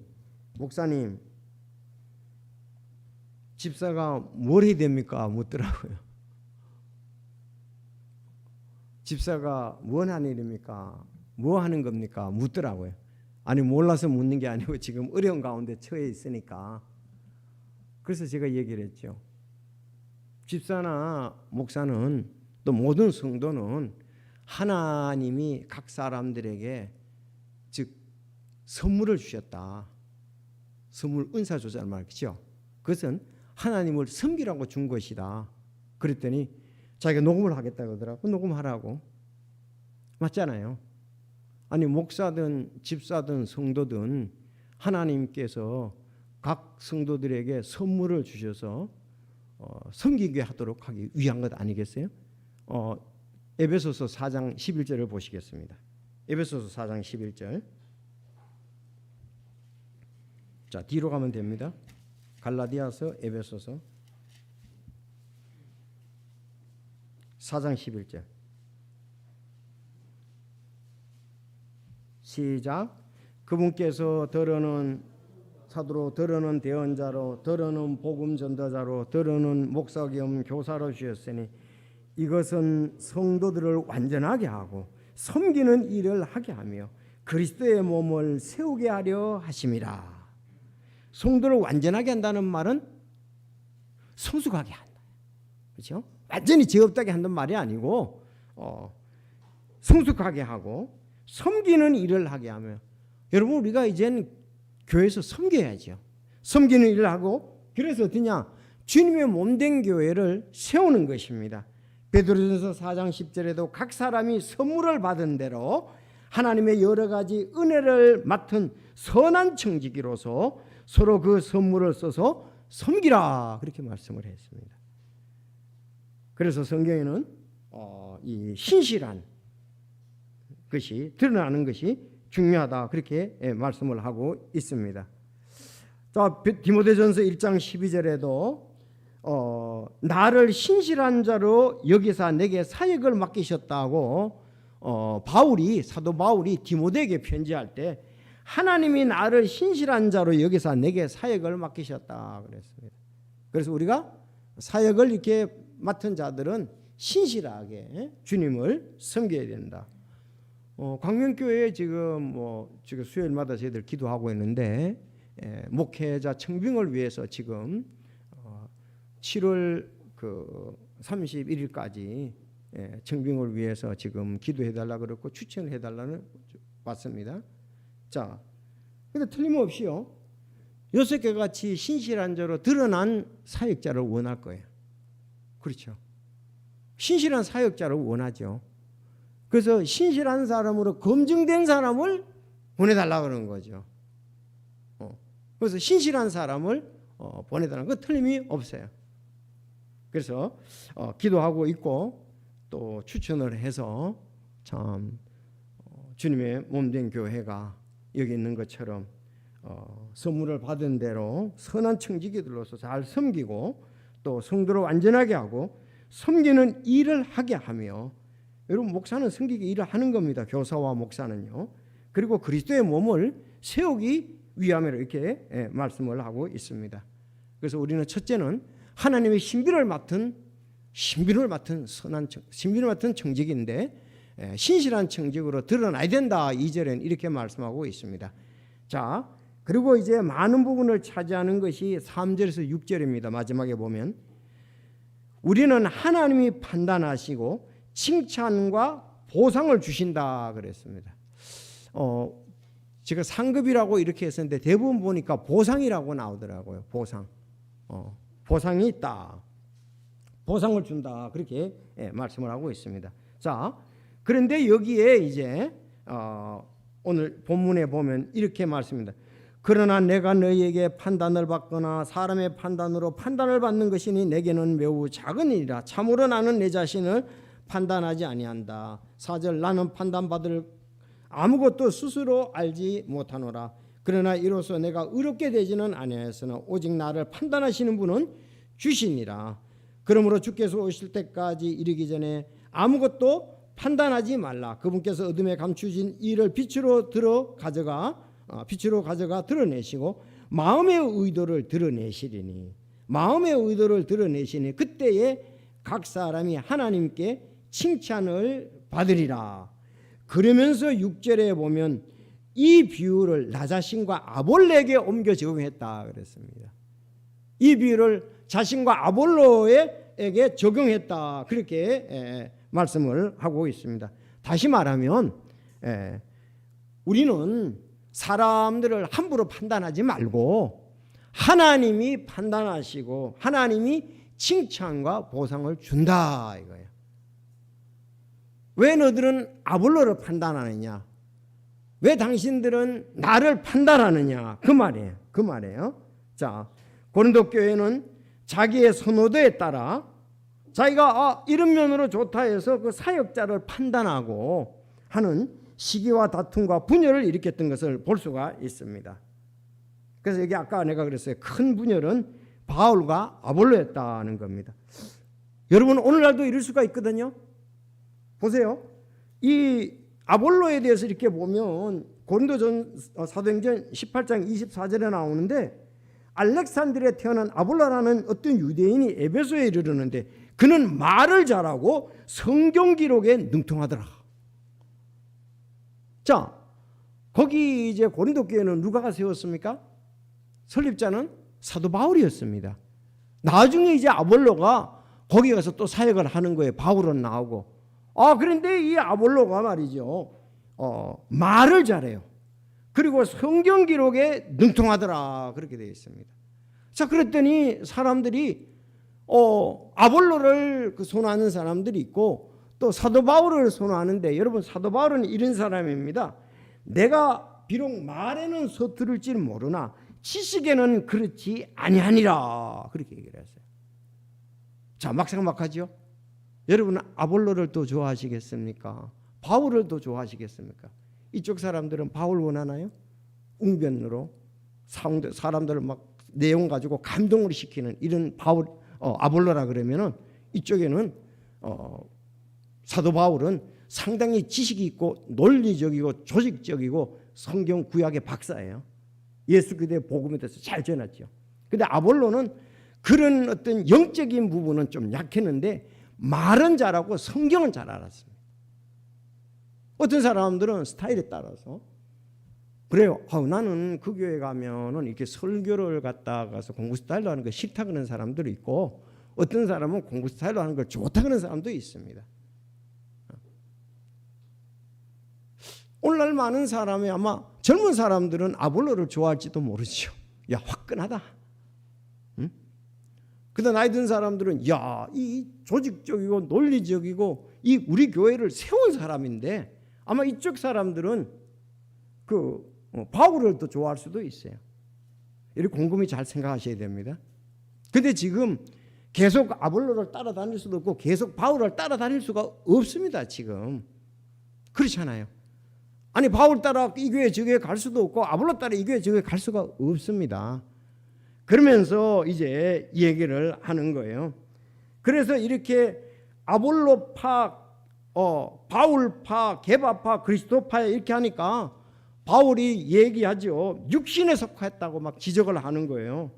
목사님 집사가 뭘 해야 됩니까? 묻더라고요. 집사가 뭘 하는 일입니까? 뭐 하는 겁니까? 묻더라고요. 아니 몰라서 묻는 게 아니고 지금 어려운 가운데 처해 있으니까. 그래서 제가 얘기를 했죠. 집사나 목사는 또 모든 성도는 하나님이 각 사람들에게 즉 선물을 주셨다. 선물 은사 조절 말이죠. 그것은 하나님을 섬기라고 준 것이다. 그랬더니 자기가 녹음을 하겠다고 하더라고. 녹음하라고. 맞잖아요. 아니 목사든 집사든 성도든 하나님께서 각 성도들에게 선물을 주셔서 섬기게 하도록 하기 위한 것 아니겠어요? 에베소서 4장 11절을 보시겠습니다. 에베소서 4장 11절. 자, 뒤로 가면 됩니다. 갈라디아서, 에베소서 4장 11절. 시작. 그분께서 더러는 사도로, 더러는 대언자로, 더러는 복음 전도자로, 더러는 목사 겸 교사로 주셨으니 이것은 성도들을 완전하게 하고 섬기는 일을 하게 하며 그리스도의 몸을 세우게 하려 하심이라. 성도를 완전하게 한다는 말은 성숙하게 한다. 그렇죠? 완전히 죄 없다게 한다는 말이 아니고 성숙하게 하고 섬기는 일을 하게 하며, 여러분 우리가 이제는 교회에서 섬겨야죠. 섬기는 일을 하고, 그래서 어떠냐? 주님의 몸된 교회를 세우는 것입니다. 베드로전서 4장 10절에도 각 사람이 선물을 받은 대로 하나님의 여러 가지 은혜를 맡은 선한 청지기로서 서로 그 선물을 써서 섬기라, 그렇게 말씀을 했습니다. 그래서 성경에는 이 신실한 것이 드러나는 것이 중요하다, 그렇게 말씀을 하고 있습니다. 자, 디모데전서 1장 12절에도 나를 신실한 자로 여기사 내게 사역을 맡기셨다고 사도 바울이 디모데에게 편지할 때 하나님이 나를 신실한 자로 여기사 내게 사역을 맡기셨다 그랬습니다. 그래서 우리가 사역을 이렇게 맡은 자들은 신실하게 주님을 섬겨야 된다. 광명교회에 지금 지금 수요일마다 저희들 기도하고 있는데 목회자 청빙을 위해서 지금 7월 31일까지 청빙을 위해서 지금 기도해달라 그랬고 추천을 해달라는 왔습니다. 자, 근데 틀림없이요 6개 같이 신실한 자로 드러난 사역자를 원할 거예요. 그렇죠? 신실한 사역자를 원하죠. 그래서 신실한 사람으로 검증된 사람을 보내달라 그러는 거죠. 그래서 신실한 사람을 보내달라는 거 틀림이 없어요. 그래서 기도하고 있고 또 추천을 해서 참 주님의 몸된 교회가 여기 있는 것처럼 선물을 받은 대로 선한 청지기들로서 잘 섬기고 또 성도를 완전하게 하고 섬기는 일을 하게 하며, 여러분 목사는 섬기기 일을 하는 겁니다. 교사와 목사는요. 그리고 그리스도의 몸을 세우기 위함으로 이렇게 말씀을 하고 있습니다. 그래서 우리는 첫째는 하나님의 신비를 맡은 선한 신비를 맡은 청직인데 신실한 청직으로 드러나야 된다. 2절에는 이렇게 말씀하고 있습니다. 자, 그리고 이제 많은 부분을 차지하는 것이 3절에서 6절입니다. 마지막에 보면 우리는 하나님이 판단하시고 칭찬과 보상을 주신다 그랬습니다. 제가 상급이라고 이렇게 했었는데 대부분 보니까 보상이라고 나오더라고요. 보상이 있다. 보상을 준다. 그렇게 말씀을 하고 있습니다. 자, 그런데 여기에 이제 오늘 본문에 보면 이렇게 말씀입니다. 그러나 내가 너희에게 판단을 받거나 사람의 판단으로 판단을 받는 것이니 내게는 매우 작은 일이라. 참으로 나는 내 자신을 판단하지 아니한다. 4절 나는 판단받을 아무것도 스스로 알지 못하노라. 그러나 이로써 내가 의롭게 되지는 아니하였으나 오직 나를 판단하시는 분은 주시니라. 그러므로 주께서 오실 때까지 이르기 전에 아무것도 판단하지 말라. 그분께서 어둠에 감추진 일을 빛으로 가져가 드러내시고 마음의 의도를 드러내시리니 그때에 각 사람이 하나님께 칭찬을 받으리라. 그러면서 6절에 보면 이 비유를 나 자신과 아볼로에게 옮겨 적용했다 그랬습니다. 이 비유를 자신과 아볼로에게 적용했다, 그렇게 말씀을 하고 있습니다. 다시 말하면 우리는 사람들을 함부로 판단하지 말고 하나님이 판단하시고 하나님이 칭찬과 보상을 준다 이거예요. 왜 너희들은 아볼로를 판단하느냐? 왜 당신들은 나를 판단하느냐? 그 말이에요. 자, 고린도 교회는 자기의 선호도에 따라 자기가 이런 면으로 좋다 해서 그 사역자를 판단하고 하는 시기와 다툼과 분열을 일으켰던 것을 볼 수가 있습니다. 그래서 여기 아까 내가 그랬어요. 큰 분열은 바울과 아볼로였다는 겁니다. 여러분 오늘날도 이럴 수가 있거든요. 보세요. 이 아볼로에 대해서 이렇게 보면 고린도전 사도행전 18장 24절에 나오는데 알렉산드리아에 태어난 아볼로라는 어떤 유대인이 에베소에 이르렀는데 그는 말을 잘하고 성경 기록에 능통하더라. 자, 거기 이제 고린도 교회는 누가 세웠습니까? 설립자는 사도 바울이었습니다. 나중에 이제 아볼로가 거기 가서 또 사역을 하는 거예요. 바울은 나오고. 그런데 이 아볼로가 말이죠. 말을 잘해요. 그리고 성경 기록에 능통하더라. 그렇게 되어 있습니다. 자, 그랬더니 사람들이 아볼로를 선호하는 사람들이 있고 또 사도 바울을 선호하는데, 여러분 사도 바울은 이런 사람입니다. 내가 비록 말에는 서투를지 모르나 지식에는 그렇지 아니하니라. 그렇게 얘기를 했어요. 자, 막상막하죠. 여러분은 아볼로를 또 좋아하시겠습니까? 바울을 또 좋아하시겠습니까? 이쪽 사람들은 바울 원하나요? 웅변으로 사람들을 막 내용 가지고 감동을 시키는 이런 아볼로라 그러면은, 이쪽에는 사도 바울은 상당히 지식이 있고 논리적이고 조직적이고 성경 구약의 박사예요. 예수 그리스도의 복음에 대해서 잘 전했죠. 근데 아볼로는 그런 어떤 영적인 부분은 좀 약했는데 말은 잘하고 성경은 잘 알았습니다. 어떤 사람들은 스타일에 따라서 그래요. 나는 그 교회 가면은 이렇게 설교를 갖다 가서 공부 스타일로 하는 거 싫다 그러는 사람들이 있고, 어떤 사람은 공부 스타일로 하는 걸 좋다 그러는 사람도 있습니다. 오늘날 많은 사람이, 아마 젊은 사람들은 아볼로를 좋아할지도 모르죠. 야, 화끈하다. 응? 근데 나이 든 사람들은 야, 이 조직적이고 논리적이고 이 우리 교회를 세운 사람인데, 아마 이쪽 사람들은 바울을 더 좋아할 수도 있어요. 이렇게 곰곰이 잘 생각하셔야 됩니다. 근데 지금 계속 아볼로를 따라다닐 수도 없고 계속 바울을 따라다닐 수가 없습니다. 지금 그렇잖아요. 아니, 바울 따라 이 교회 저 교회 갈 수도 없고 아볼로 따라 이 교회 저 교회 갈 수가 없습니다. 그러면서 이제 얘기를 하는 거예요. 그래서 이렇게 아볼로파, 바울파, 게바파, 그리스도파 이렇게 하니까 바울이 얘기하죠. 육신에 속했다고 막 지적을 하는 거예요.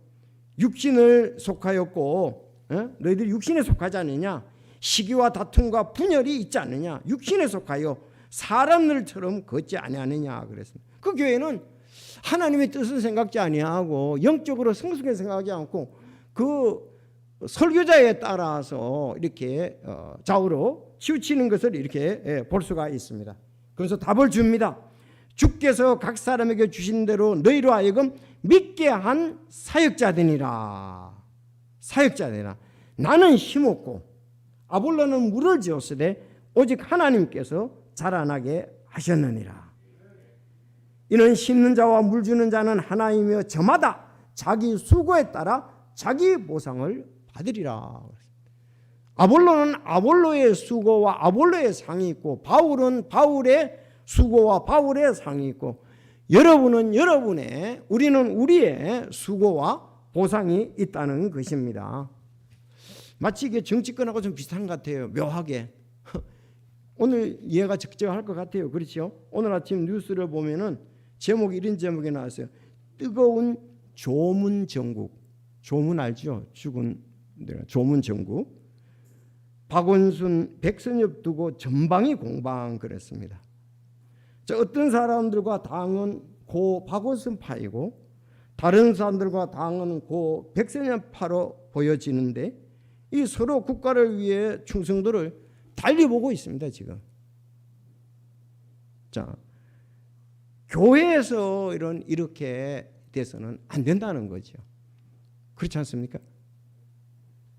육신을 속하였고, 너희들이 육신에 속하지 않느냐? 시기와 다툼과 분열이 있지 않느냐? 육신에 속하여 사람들처럼 걷지 아니하느냐 그랬습니다. 그 교회는 하나님의 뜻을 생각지 아니하고 영적으로 성숙하게 생각하지 않고 그 설교자에 따라서 이렇게 좌우로 치우치는 것을 이렇게 볼 수가 있습니다. 그래서 답을 줍니다. 주께서 각 사람에게 주신 대로 너희로 하여금 믿게 한 사역자되니라. 사역자되니라. 나는 심었고 아볼로는 물을 지었으되 오직 하나님께서 자라나게 하셨느니라. 이는 심는 자와 물 주는 자는 하나이며 저마다 자기 수고에 따라 자기 보상을 받으리라. 아볼로는 아볼로의 수고와 아볼로의 상이 있고, 바울은 바울의 수고와 바울의 상이 있고, 여러분은 여러분의, 우리는 우리의 수고와 보상이 있다는 것입니다. 마치 이게 정치권하고 좀 비슷한 것 같아요. 묘하게. 오늘 이해가 적절할 것 같아요. 그렇죠? 오늘 아침 뉴스를 보면은 제목이 이런 제목이 나왔어요. 뜨거운 조문 정국. 조문 알죠? 죽은 조문 정국. 박원순, 백선엽 두고 전방위 공방 그랬습니다. 자, 어떤 사람들과 당은 고 박원순 파이고 다른 사람들과 당은 고 백선엽 파로 보여지는데, 이 서로 국가를 위해 충성도를 달리 보고 있습니다. 지금. 자, 교회에서 이렇게 돼서는 안 된다는 거죠. 그렇지 않습니까?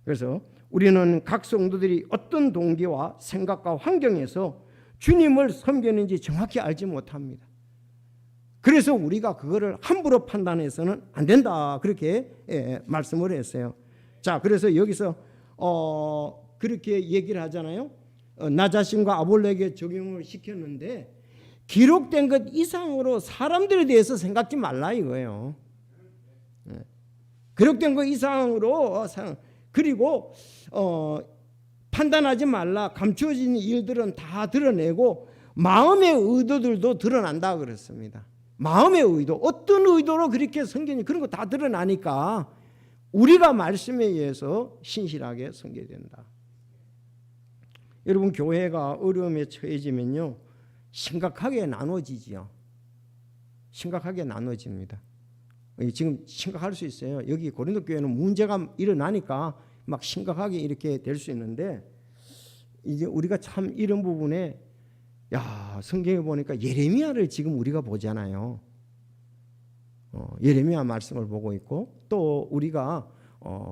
그래서 우리는 각 성도들이 어떤 동기와 생각과 환경에서 주님을 섬기는지 정확히 알지 못합니다. 그래서 우리가 그거를 함부로 판단해서는 안 된다. 그렇게 말씀을 했어요. 자, 그래서 여기서 그렇게 얘기를 하잖아요. 나 자신과 아볼로에게 적용을 시켰는데 기록된 것 이상으로 사람들에 대해서 생각지 말라 이거예요. 기록된 것 이상으로 그리고 판단하지 말라. 감추어진 일들은 다 드러내고 마음의 의도들도 드러난다 그랬습니다. 마음의 의도, 어떤 의도로 그렇게 섬기니 그런 거 다 드러나니까 우리가 말씀에 의해서 신실하게 섬겨야 된다. 여러분, 교회가 어려움에 처해지면요, 심각하게 나눠지지요. 심각하게 나눠집니다. 지금 심각할 수 있어요. 여기 고린도 교회는 문제가 일어나니까 막 심각하게 이렇게 될 수 있는데, 이제 우리가 참 이런 부분에 성경에 보니까 예레미야를 지금 우리가 보잖아요. 예레미야 말씀을 보고 있고, 또 우리가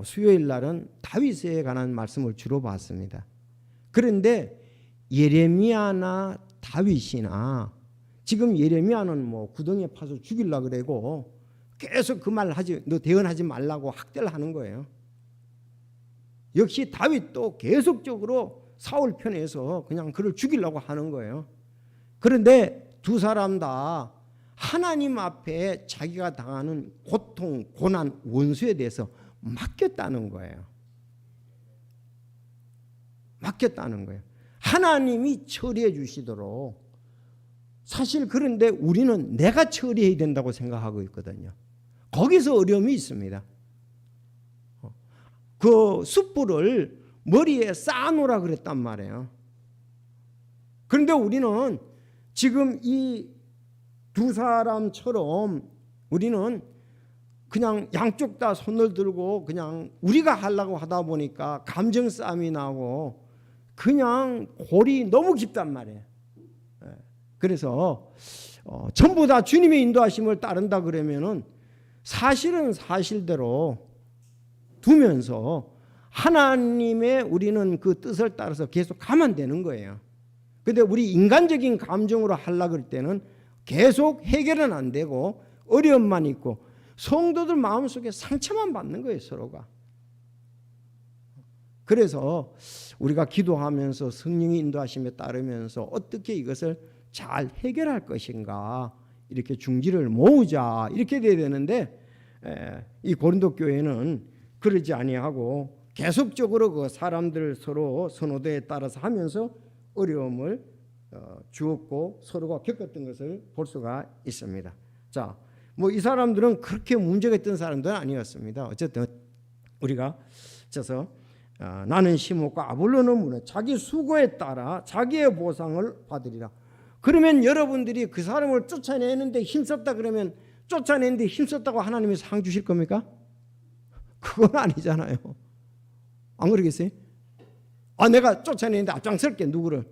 수요일 날은 다윗에 관한 말씀을 주로 봤습니다. 그런데 예레미야나 다윗이나 지금 예레미야는 뭐 구덩이에 파서 죽이려고 그러고 계속 그 말 하지, 너 대언하지 말라고 학대를 하는 거예요. 역시 다윗도 계속적으로 사울 편에서 그냥 그를 죽이려고 하는 거예요. 그런데 두 사람 다 하나님 앞에 자기가 당하는 고통, 고난, 원수에 대해서 맡겼다는 거예요. 맡겼다는 거예요. 하나님이 처리해 주시도록. 사실 그런데 우리는 내가 처리해야 된다고 생각하고 있거든요. 거기서 어려움이 있습니다. 그 숯불을 머리에 쌓아놓으라 그랬단 말이에요. 그런데 우리는 지금 이 두 사람처럼 우리는 그냥 양쪽 다 손을 들고 그냥 우리가 하려고 하다 보니까 감정 싸움이 나고 그냥 골이 너무 깊단 말이에요. 그래서 전부 다 주님의 인도하심을 따른다 그러면은 사실은 사실대로 두면서 하나님의 우리는 그 뜻을 따라서 계속 가면 되는 거예요. 근데 우리 인간적인 감정으로 하려고 할 때는 계속 해결은 안 되고 어려움만 있고 성도들 마음속에 상처만 받는 거예요, 서로가. 그래서 우리가 기도하면서 성령의 인도하심에 따르면서 어떻게 이것을 잘 해결할 것인가, 이렇게 중지를 모으자, 이렇게 돼야 되는데 이 고린도 교회는 그러지 아니하고 계속적으로 그 사람들 서로 선호도에 따라서 하면서 어려움을 주었고 서로가 겪었던 것을 볼 수가 있습니다. 자, 뭐 이 사람들은 그렇게 문제가 있던 사람들은 아니었습니다. 어쨌든 우리가 그래서 나는 심었고 아볼로는 무너 자기 수고에 따라 자기의 보상을 받으리라. 그러면 여러분들이 그 사람을 쫓아내는데 힘썼다 그러면 쫓아내는데 힘썼다고 하나님이 상 주실 겁니까? 그건 아니잖아요. 안 그러겠어요? 내가 쫓아내는데 앞장설게 누구를.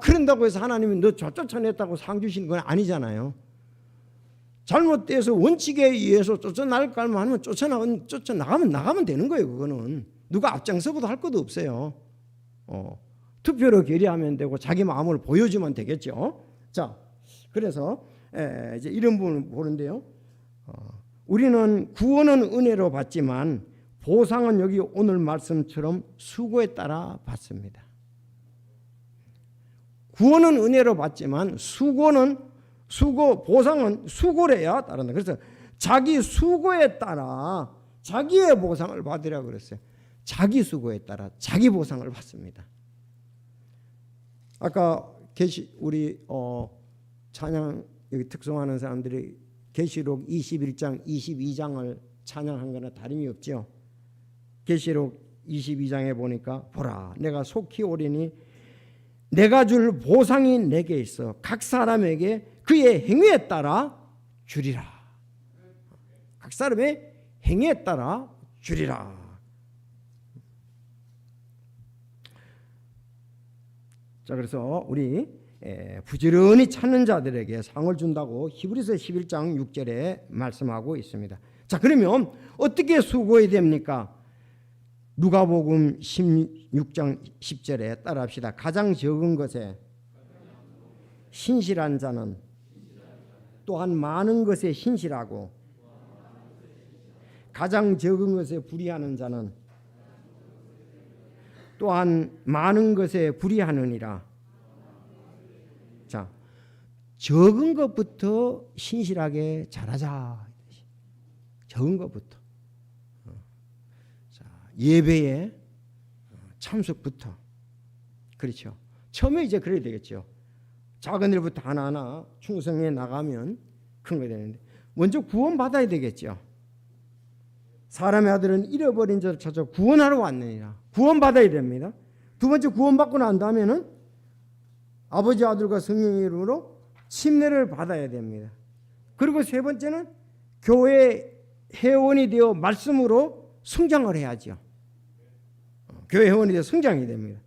그런다고 해서 하나님이 너 쫓아냈다고 상 주시는 건 아니잖아요. 잘못돼서 원칙에 의해서 쫓아나갈까 하면 쫓아나가면 되는 거예요. 그거는 누가 앞장서고도 할 것도 없어요. 투표로 결의하면 되고 자기 마음을 보여주면 되겠죠. 자, 그래서 이제 이런 부분을 보는데요. 우리는 구원은 은혜로 받지만 보상은 여기 오늘 말씀처럼 수고에 따라 받습니다. 구원은 은혜로 받지만 보상은 수고래야 따른다. 그래서 자기 수고에 따라 자기의 보상을 받으라고 그랬어요. 자기 수고에 따라 자기 보상을 받습니다. 아까 우리 찬양 여기 특송하는 사람들이 계시록 21장, 22장을 찬양한 거나 다름이 없죠. 계시록 22장에 보니까 보라 내가 속히 오리니 내가 줄 보상이 내게 있어 각 사람에게 그의 행위에 따라 주리라. 각 사람의 행위에 따라 주리라. 자, 그래서 우리 부지런히 찾는 자들에게 상을 준다고 히브리서 11장 6절에 말씀하고 있습니다. 자, 그러면 어떻게 수고해야 됩니까? 누가복음 16장 10절에 따라합시다. 가장 적은 것에 신실한 자는 또한 많은 것에 신실하고 가장 적은 것에 불의하는 자는 또한 많은 것에 불의하느니라. 자, 적은 것부터 신실하게 잘하자. 적은 것부터. 자, 예배에 참석부터. 그렇죠. 처음에 이제 그래야 되겠죠. 작은 일부터 하나하나 충성해 나가면 큰 거 되는데 먼저 구원받아야 되겠죠. 사람의 아들은 잃어버린 자를 찾아 구원하러 왔느니라. 구원받아야 됩니다. 두 번째 구원받고 난 다음에는 아버지, 아들과 성령의 이름으로 침례를 받아야 됩니다. 그리고 세 번째는 교회 회원이 되어 말씀으로 성장을 해야죠. 교회 회원이 되어 성장이 됩니다.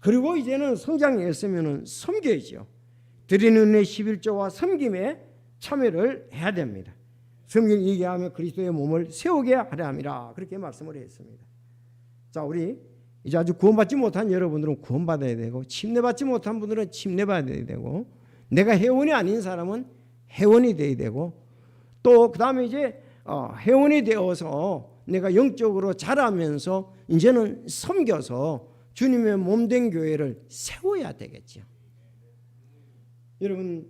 그리고 이제는 성장이 했으면 섬겨야죠. 드리는 은혜 11조와 섬김에 참여를 해야 됩니다. 섬김을 얘기하며 그리스도의 몸을 세우게 하려 함이라 그렇게 말씀을 했습니다. 자, 우리 이제 아직 구원받지 못한 여러분들은 구원받아야 되고, 침례받지 못한 분들은 침례받아야 되고, 내가 회원이 아닌 사람은 회원이 돼야 되고, 또 그 다음에 이제 회원이 되어서 내가 영적으로 자라면서 이제는 섬겨서 주님의 몸된 교회를 세워야 되겠죠. 여러분,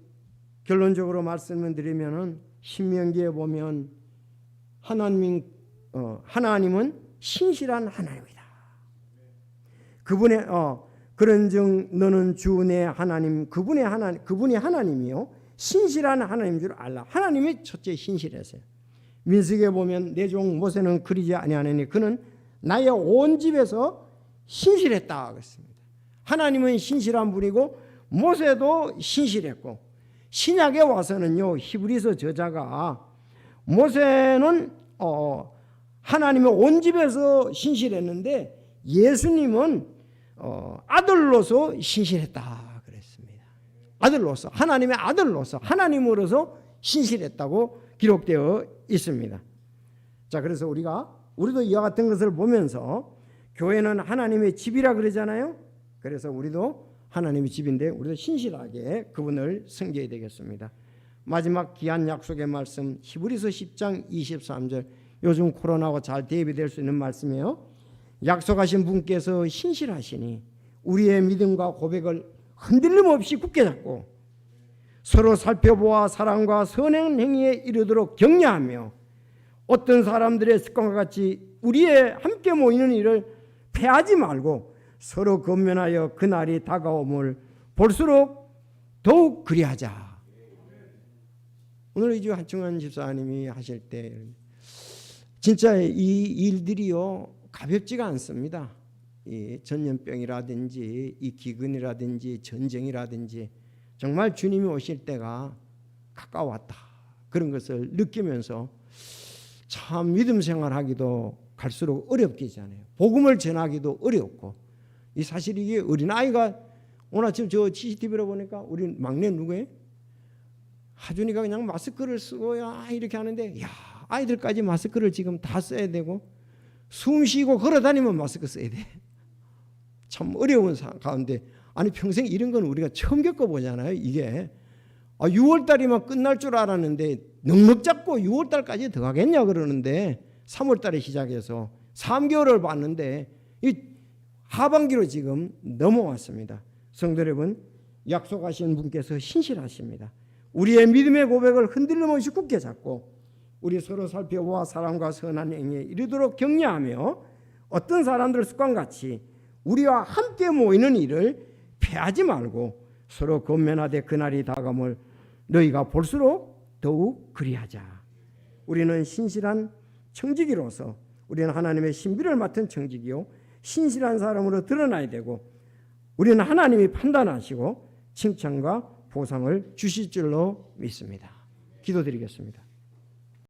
결론적으로 말씀을 드리면은 신명기에 보면 하나님은 신실한 하나님이다. 그런즉 너는 주 내 하나님 그분이 하나님이요 신실한 하나님인 줄 알라. 하나님이 첫째 신실했어요. 민수기에 보면 내 종 모세는 그리지 아니하느니 그는 나의 온 집에서 신실했다 그랬습니다. 하나님은 신실한 분이고 모세도 신실했고, 신약에 와서는요 히브리서 저자가 모세는 하나님의 온 집에서 신실했는데 예수님은 아들로서 신실했다 그랬습니다. 아들로서, 하나님의 아들로서, 하나님으로서 신실했다고 기록되어 있습니다. 자, 그래서 우리도 이와 같은 것을 보면서 교회는 하나님의 집이라 그러잖아요. 그래서 우리도 하나님의 집인데 우리도 신실하게 그분을 섬겨야 되겠습니다. 마지막 귀한 약속의 말씀 히브리서 10장 23절, 요즘 코로나와 잘 대비될 수 있는 말씀이에요. 약속하신 분께서 신실하시니 우리의 믿음과 고백을 흔들림 없이 굳게 잡고 서로 살펴보아 사랑과 선한 행위에 이르도록 격려하며 어떤 사람들의 습관과 같이 우리의 함께 모이는 일을 패하지 말고 서로 건면하여 그날이 다가옴을 볼수록 더욱 그리하자. 오늘 이주 한충환 집사님이 하실 때 진짜 이 일들이요 가볍지가 않습니다. 이 전염병이라든지 이 기근이라든지 전쟁이라든지 정말 주님이 오실 때가 가까웠다. 그런 것을 느끼면서 참 믿음 생활하기도 갈수록 어렵기잖아요. 복음을 전하기도 어렵고, 이 사실 이게 어린아이가 오늘 아침 저 CCTV로 보니까 우리 막내 누구예요? 하준이가 그냥 마스크를 쓰고 이렇게 하는데, 야, 아이들까지 마스크를 지금 다 써야 되고 숨 쉬고 걸어 다니면 마스크 써야 돼. 참 어려운 가운데, 아니 평생 이런 건 우리가 처음 겪어보잖아요. 이게 6월달이면 끝날 줄 알았는데 넉넉 잡고 6월달까지 더 가겠냐 그러는데 3월달에 시작해서 3개월을 봤는데 이 하반기로 지금 넘어왔습니다. 성도 여러분, 약속하신 분께서 신실하십니다. 우리의 믿음의 고백을 흔들림 없이 굳게 잡고 우리 서로 살펴보아 사랑과 선한 행위에 이르도록 격려하며 어떤 사람들 습관같이 우리와 함께 모이는 일을 패하지 말고 서로 건면하되 그날이 다가옴을 너희가 볼수록 더욱 그리하자. 우리는 신실한 청지기로서 우리는 하나님의 신비를 맡은 청지기요 신실한 사람으로 드러나야 되고, 우리는 하나님이 판단하시고 칭찬과 보상을 주실 줄로 믿습니다. 기도드리겠습니다.